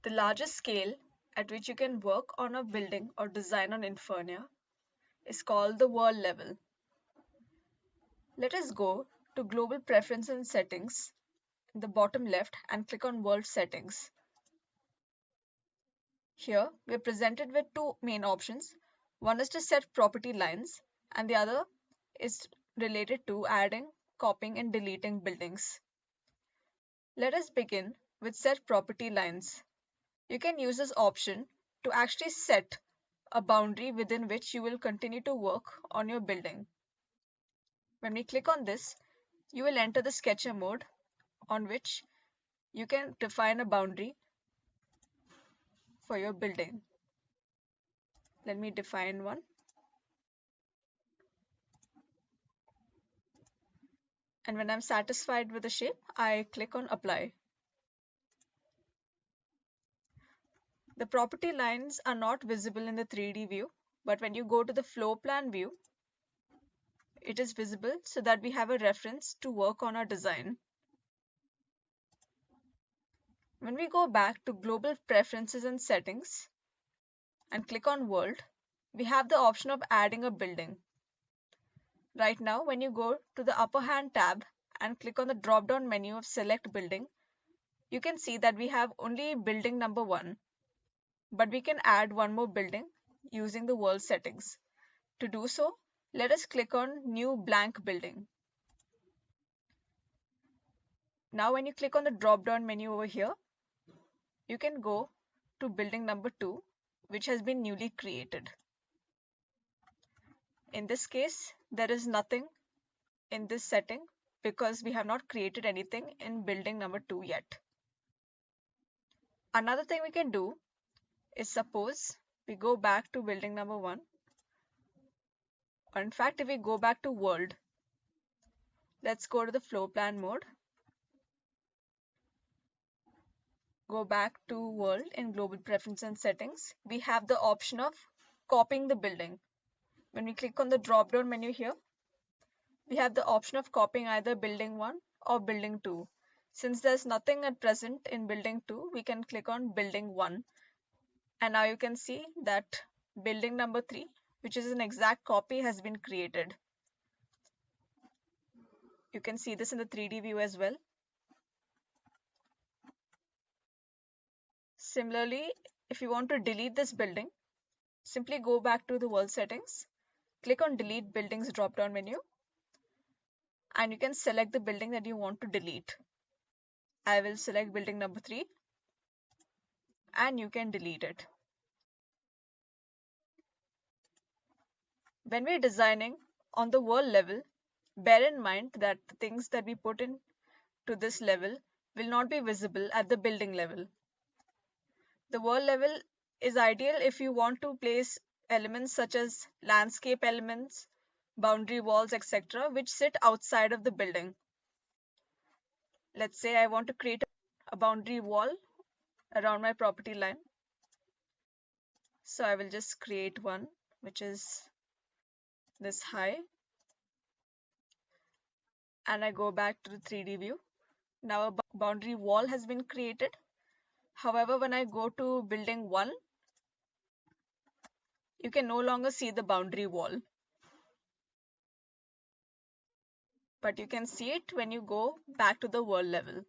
The largest scale at which you can work on a building or design on Infurnia is called the world level. Let us go to Global Preference and Settings in the bottom left and click on World Settings. Here, we are presented with two main options. One is to set property lines, and the other is related to adding, copying, and deleting buildings. Let us begin with set property lines. You can use this option to actually set a boundary within which you will continue to work on your building. When we click on this, you will enter the sketcher mode on which you can define a boundary for your building. Let me define one. And when I'm satisfied with the shape, I click on apply. The property lines are not visible in the 3D view, but when you go to the floor plan view, it is visible so that we have a reference to work on our design. When we go back to Global Preferences and Settings and click on World, we have the option of adding a building. Right now, when you go to the upper hand tab and click on the drop-down menu of Select Building, you can see that we have only building number 1, but we can add one more building using the world settings. To do so, let us click on New Blank Building. Now when you click on the drop-down menu over here, you can go to building number 2, which has been newly created. In this case, there is nothing in this setting because we have not created anything in building number 2 yet. Another thing we can do is suppose we go back to building number 1, or in fact if we go back to world, let's go to the floor plan mode, go back to world in global preference and settings, we have the option of copying the building. When we click on the drop down menu here, we have the option of copying either building 1 or building 2. Since there's nothing at present in building 2, we can click on building 1. And now you can see that building number 3, which is an exact copy, has been created. You can see this in the 3D view as well. Similarly, if you want to delete this building, simply go back to the world settings, click on delete buildings drop down menu, and you can select the building that you want to delete. I will select building number 3 and you can delete it. When we're designing on the world level, bear in mind that the things that we put in to this level will not be visible at the building level. The world level is ideal if you want to place elements such as landscape elements, boundary walls, etc., which sit outside of the building. Let's say I want to create a boundary wall around my property line. So I will just create one which is this high, and I go back to the 3D view. Now a boundary wall has been created. However, when I go to building 1, you can no longer see the boundary wall. But you can see it when you go back to the world level.